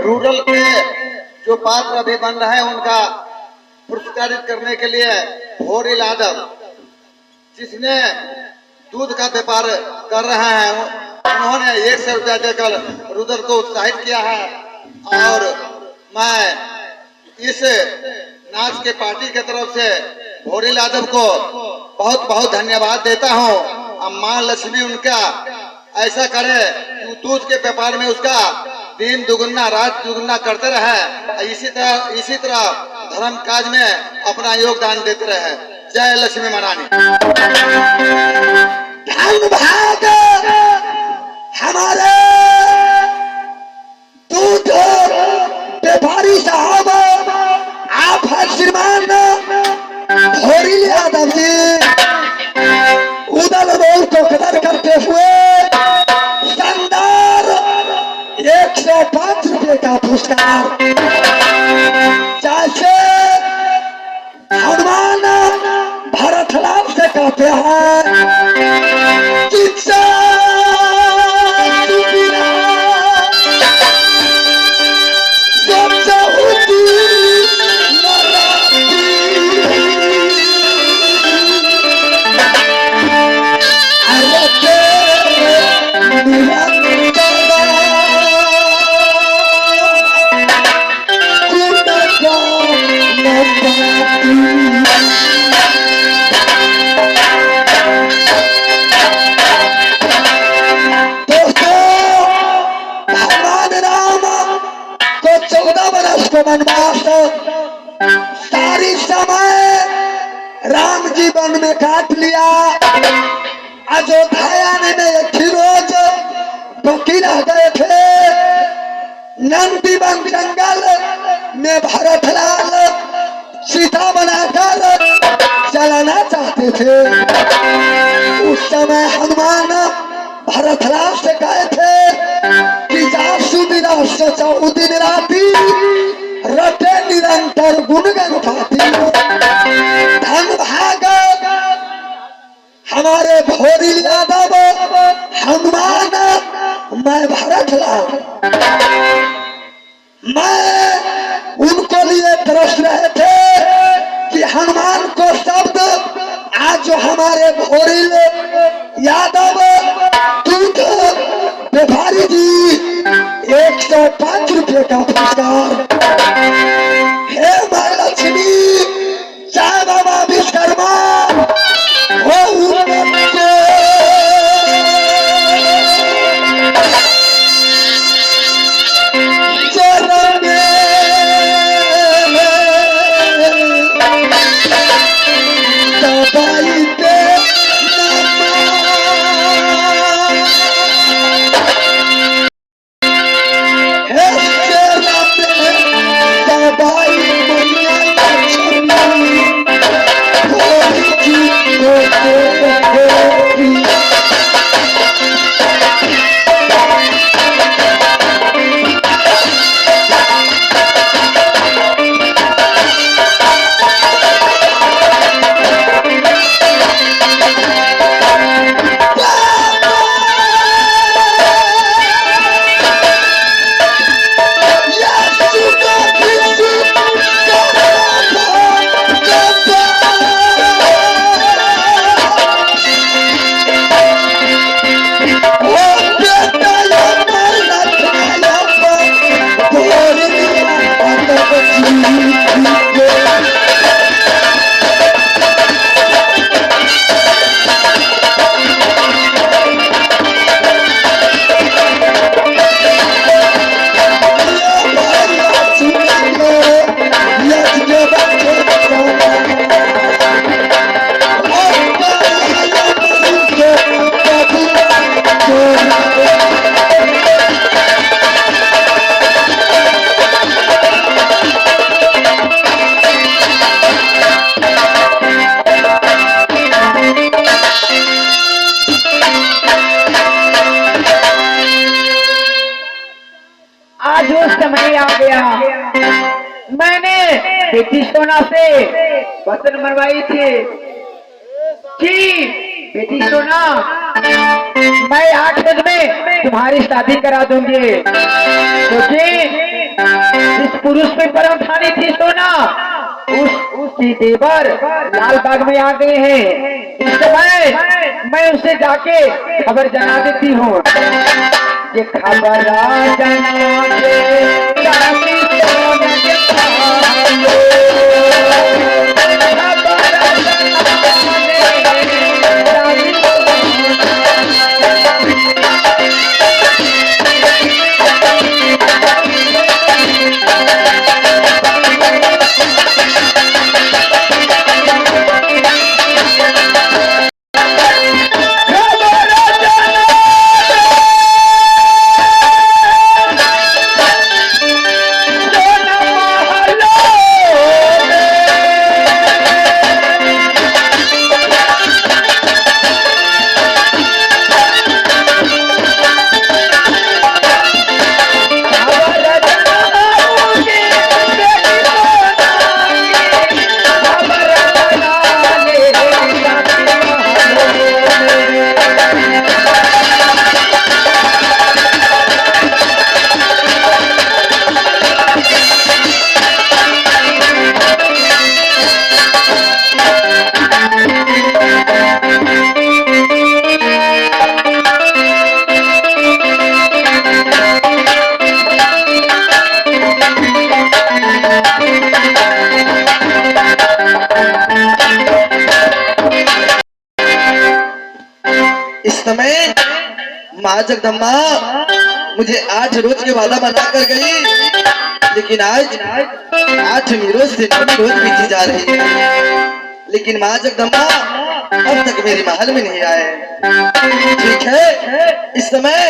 Rural के जो पात्र अभी बन रहे हैं उनका पुरस्कारित करने के लिए भोरी यादव, जिसने दूध का व्यापार कर रहे हैं, उन्होंने 100 रुपया देकर रूरल को उत्साहित किया है। और मैं इस नाच के पार्टी के तरफ से भोरी यादव को बहुत बहुत धन्यवाद देता हूँ। अब माँ लक्ष्मी उनका ऐसा करे कि दूध के व्यापार में उसका दिन दुगुना रात दुगुना करते रहे, इसी तरह धर्म काज में अपना योगदान देते रहे। जय लक्ष्मी महारानी। धन्यवाद हमारे दूध व्यापारी साहब, आप हैं श्रीमान भोरी यादव जी। उदल बोल को कदर करते हुए शानदार 105 रुपए का पुरस्कार जैसे हनुमान भरतलाल से कहते हैं वनवास सारी समय राम जी वन में काट लिया। अयोध्या में एक ही रोज बाकी रह गए थे। नंदीवन जंगल में भरतलाल सीता बनाकर चलाना चाहते थे। उस समय हनुमान भरतलाल से कहे थे कि जासु विरासो दिन राती रटे निरंतर गुणगन पाती। धन भाग हमारे भोरी यादव हनुमान, मैं भरतलाल, मैं उनको लिए तरस रहे थे कि हनुमान को शब्द आज जो हमारे भोरी यादव दूध व्यापारी जी 105 रुपए का पुरस्कार। हे माँ लक्ष्मी, चाहे बाबा विश्वकर्मा हो उनके चरण में दबाई दे बेटी सोना से वचन मनवाई थी कि बेटी सोना मैं 8 बजे में तुम्हारी शादी करा दूंगी, क्योंकि जिस पुरुष पे परम ठानी थी सोना, उसकी देवर लाल बाग में आ गए हैं। इस समय मैं उसे जाके खबर जना देती हूँ। ये खबर जना के रानी सोना के पालो, खबर जना के रानी माँ जगदम्बा मुझे 8 रोज के वादा बना कर गई, लेकिन आज 8वीं रोज से 9वीं रोज बीती जा रही है, लेकिन माँ जगदम्बा अब तक मेरे महल में नहीं आए। ठीक है, इस समय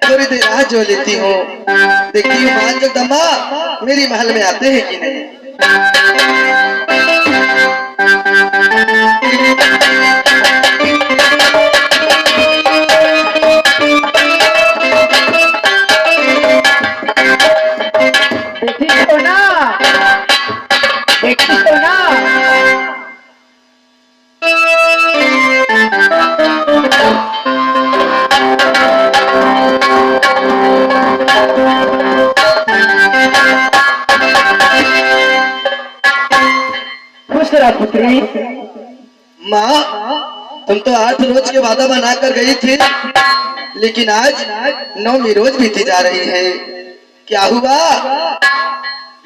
थोड़ी देर राह जो लेती हूँ, देखती हूँ माँ जगदम्बा मेरी महल में आते हैं कि नहीं। पुत्री माँ, तुम तो 8 रोज के वादा बना कर गई थी, लेकिन आज 9वीं रोज बीती जा रही है, क्या हुआ?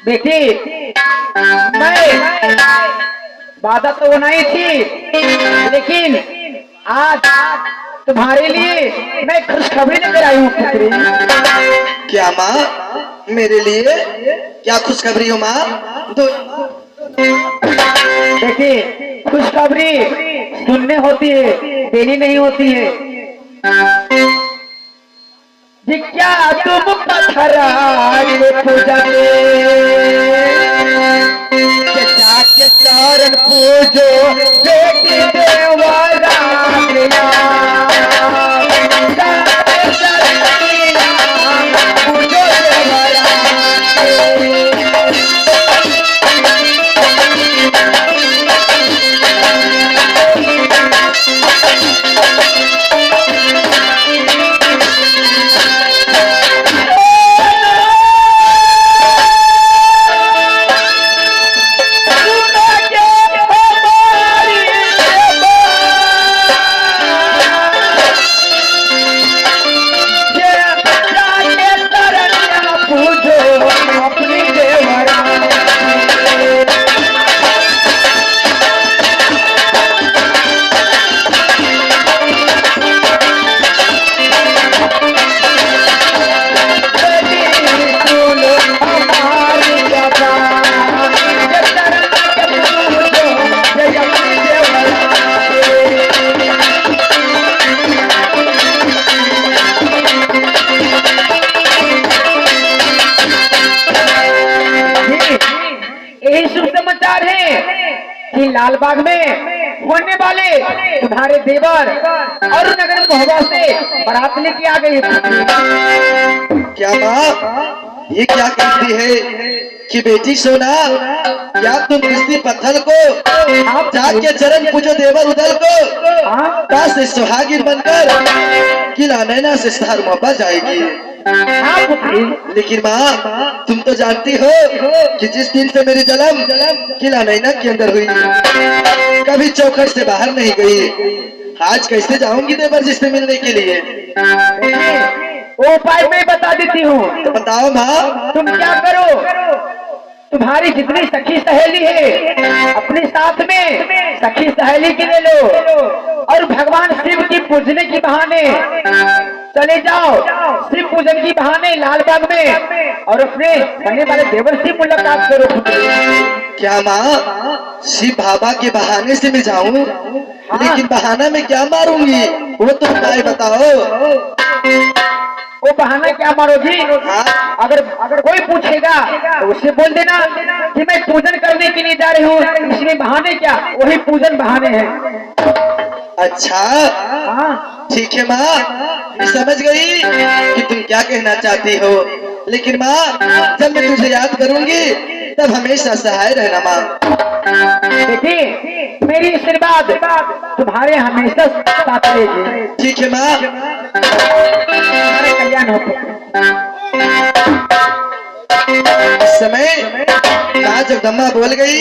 बेटी, मैं वादा तो बनाई थी, लेकिन आज तुम्हारे लिए मैं खुशखबरी लेकर आई हूँ पुत्री। क्या माँ, मेरे लिए क्या खुशखबरी हो माँ? देखिए, खुशखबरी सुनने होती है, देनी नहीं होती है। क्या तुम पत्थरा के पूजा के चरण पूजो बेटी देवरा पूजो देवरा। लालबाग में होने वाले तुम्हारे देवर और नगर महोबा से बारात लेके आ गई। क्या माँ, ये क्या कहती है कि बेटी सोना, क्या तुम किसी पत्थर को जाके चरण पूजो देवर उदल को, पास से सुहागिन बनकर किला नैना से शहर मोहब्बत जाएगी? हाँ पुत्री। लेकिन माँ तुम तो जानती हो कि जिस दिन से मेरी जन्म किला नैना के अंदर हुई, कभी चौखट से बाहर नहीं गई। आज कैसे जाऊंगी देवर जी से मिलने के लिए? वो उपाय मैं बता देती हूँ। तो बताओ माँ। तुम क्या करो, तुम्हारी जितनी सखी सहेली है अपने साथ में सखी सहेली के ले लो, और भगवान शिव की पूजने की बहाने चले जाओ, शिव पूजन की बहाने लाल बाग में, और अपने बनने वाले देवर से मुलाकात करो। क्या माँ शिव बाबा के बहाने से मैं जाऊँ? लेकिन बहाना में क्या मारूंगी वो तो उपाय बताओ। वो बहाना क्या मारोगी? अगर कोई पूछेगा तो उससे बोल देना कि मैं पूजन करने के लिए जा रही हूँ, इसमें बहाने क्या, वही पूजन बहाने हैं। अच्छा ठीक है माँ, मैं समझ गई कि तुम क्या कहना चाहती हो। लेकिन माँ जब मैं तुझे याद करूंगी तब हमेशा सहाय रहना माँ। देखिए मेरी आशीर्वाद तुम्हारे हमेशा साथ रहेगी। ठीक है माँ। तुम्हारा कल्याण हो। इस समय माँ जगदम्बा बोल गई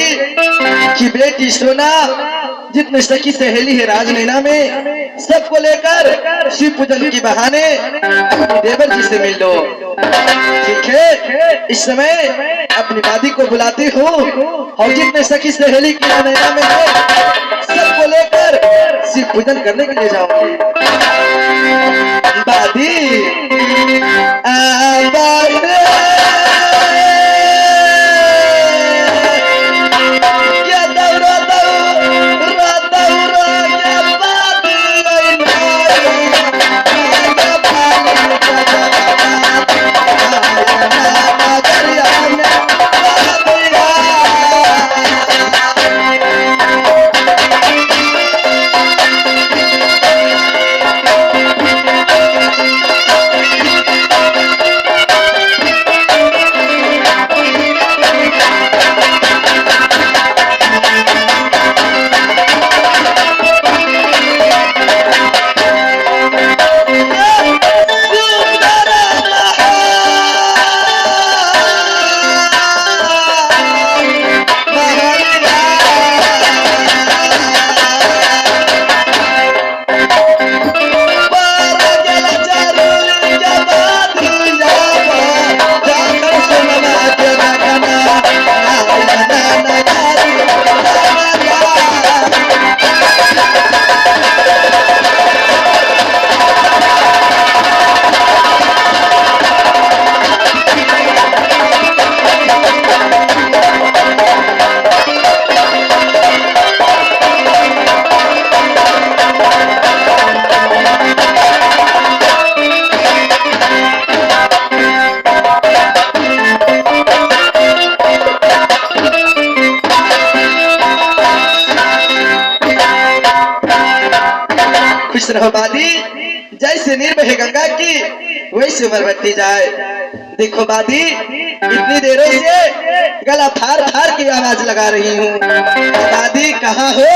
कि बेटी सोना जितने सखी सहेली है राजनैना में सबको लेकर शिव पूजन की बहाने अपने देवर जी से मिल लो। ठीक है, इस समय अपनी दादी को बुलाती हूँ और जितने सखी सहेली की राजनैना में है सबको लेकर शिव पूजन करने के लिए जाऊंगी। दादी खुश रहो बादी, जैसे नीर बहे गंगा की वैसे उम्र बढ़ती जाए। देखो बादी इतनी देरों से गला फाड़ फाड़ की आवाज लगा रही हूँ। बादी कहाँ हो?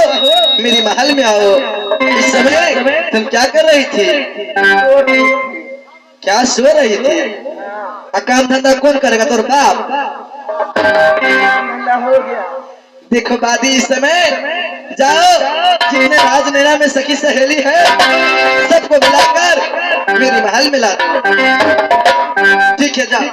मेरी महल में आओ। इस समय तुम क्या कर रही थी? क्या सो रही थी? काम धंधा कौन करेगा? तोर बाप। देखो बादी इस समय जाओ जितने राजनैना में सखी सहेली है सबको बुलाकर मेरी महल में ला दो। ठीक है जाओ।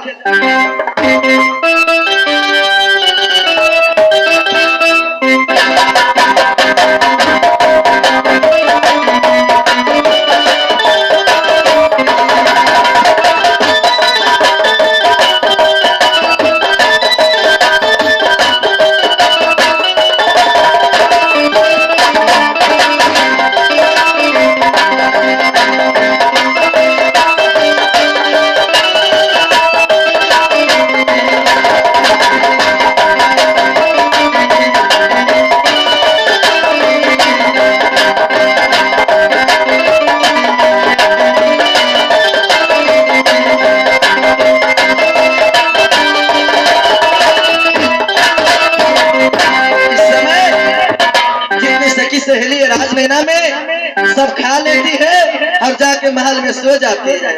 सो जाती है,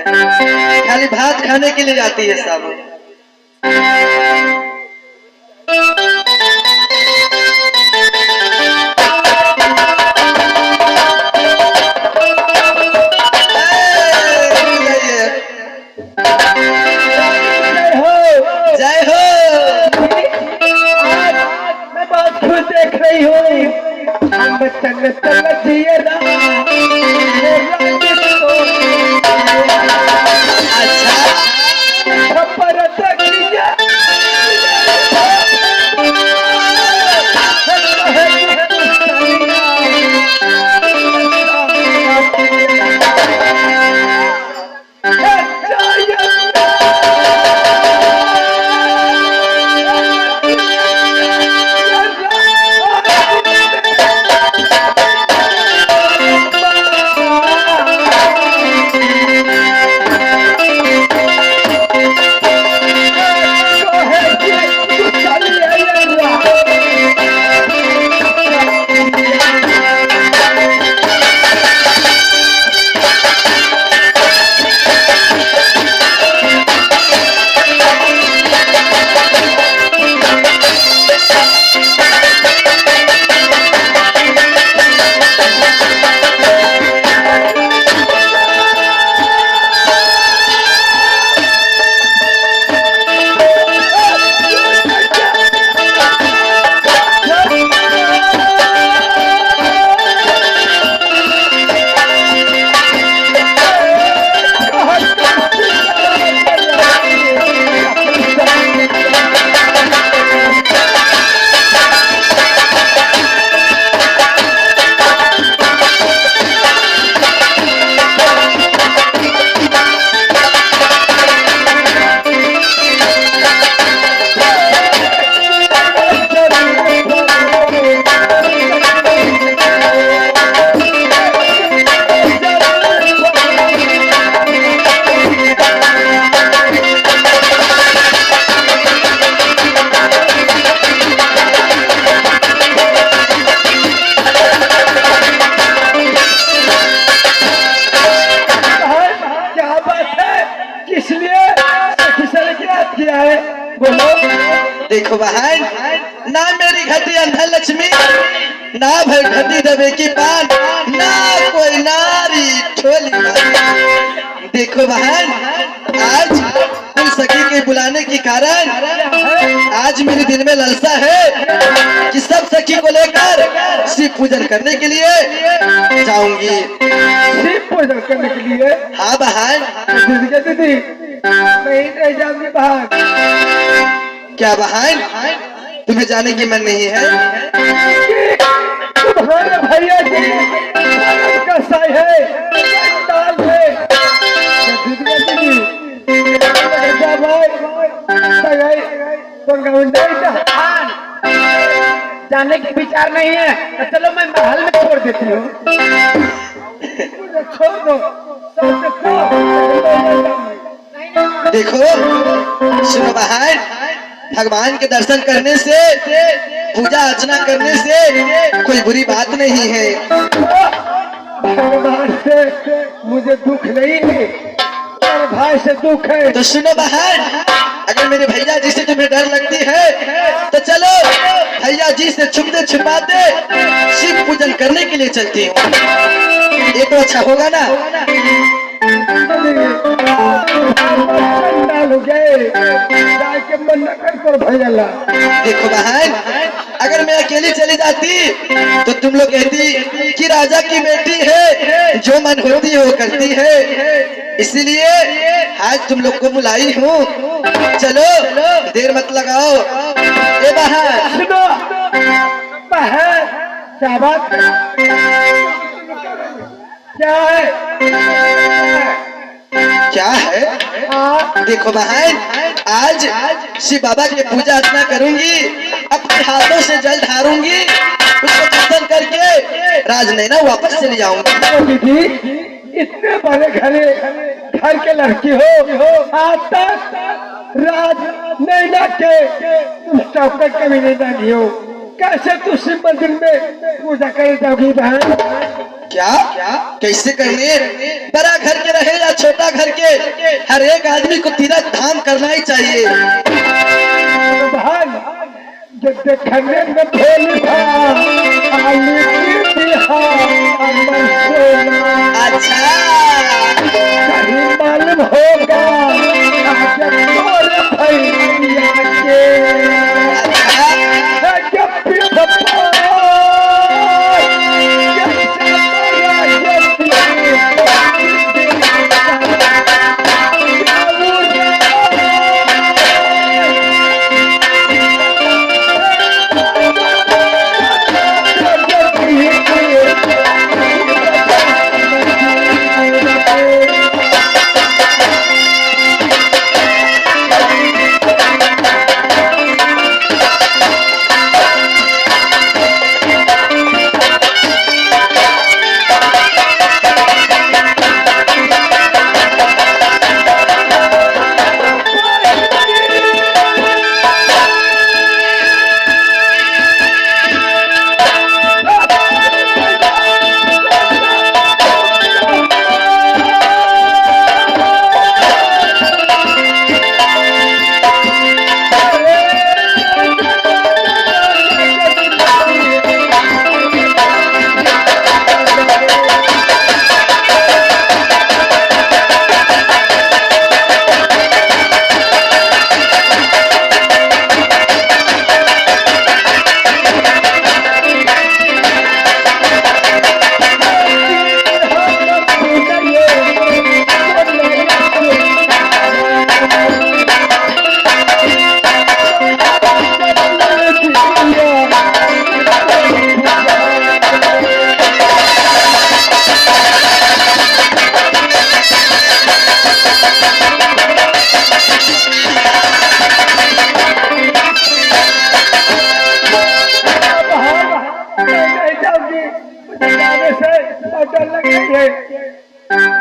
खाली भात खाने के लिए जाती है सब। जय हो। आज मैं बहुत खुश देख रही हूँ। हम बच्चन चाहिए ना। अच्छा पर देखो बहन, ना मेरी घटी अंधा लक्ष्मी, ना भर घटी दबे की पान, ना कोई नारी ठोली। देखो बहन, आज तुम सखी के बुलाने के कारण आज मेरे दिल में लालसा है कि सब सखी को लेकर शिव पूजन करने के लिए जाऊंगी। शिव पूजन करने के लिए? हाँ बहन। दीदी मैं ही जाऊंगी बहन। क्या बहन, तुम्हें जाने की मन नहीं है? तुम्हारे भैया जी का साई है, डाल है। जाने के विचार नहीं है तो चलो मैं महल में छोड़ देती हूँ। छोड़ दो। देखो सुनो बहन, भगवान के दर्शन करने से, पूजा अर्चना करने से कोई बुरी बात नहीं है। भगवान से मुझे दुख नहीं है, मेरे भाई से दुख है। तो सुनो बहन, अगर मेरे भैया जी से तुम्हें डर लगती है तो चलो भैया जी से छुपते छुपाते शिव पूजन करने के लिए चलती हूँ। ये तो अच्छा होगा ना? देखो बहन, अगर मैं अकेली चली जाती तो तुम लोग कहती कि राजा की बेटी है, जो मन होती है वो करती है। इसीलिए आज तुम लोग को बुलाई हूँ। चलो देर मत लगाओ। ए बहन, सुनो बहन, क्या बात क्या है? क्या है? देखो बहन, आज शिव बाबा की पूजा अर्चना करूंगी, अपने हाथों से जल ढारूंगी, उसको दर्शन करके राजनैना वापस चली जाऊंगी। दीदी इतने बड़े घर के लड़की हो, आज तक राजनैना के तुम चौकट कभी नहीं जानी हो। कैसे तू शिव मंदिर में पूजा कर जाओगी बहन? क्या कैसे करने? बड़ा घर के रहे या छोटा घर के, हर एक आदमी को तीरथ धाम करना ही चाहिए। भान जब देखने में भोली था आलू की बिहार अमर सोना अच्छा कहीं मालूम होगा आज तोर भैया के जब भी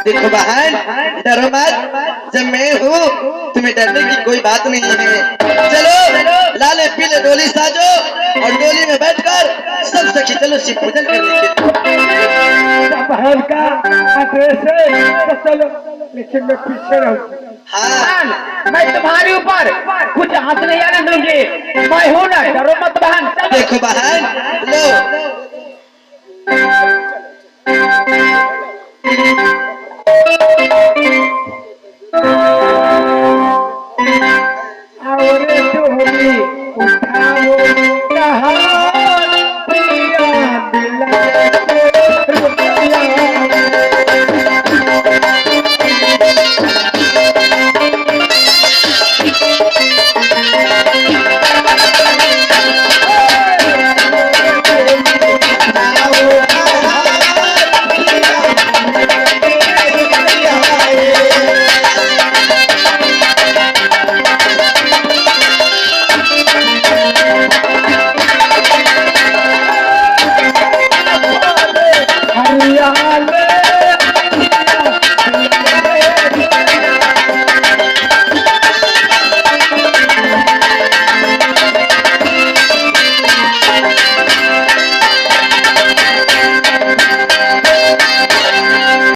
देखो बहन, डरो मत, जब मैं हूँ तुम्हें डरने की कोई बात नहीं है। चलो लाले पीले डोली साजो और डोली में बैठकर सब सखी चलो शिव पूजन करने के लिए। बहन का आदेश है तो चलो, लेकिन मैं पीछे रहूँ। हाँ मैं तुम्हारे ऊपर कुछ हाथ नहीं आने दूंगी, मैं हूँ ना, डरो मत बहन। देखो बहन, लो और डोली उठा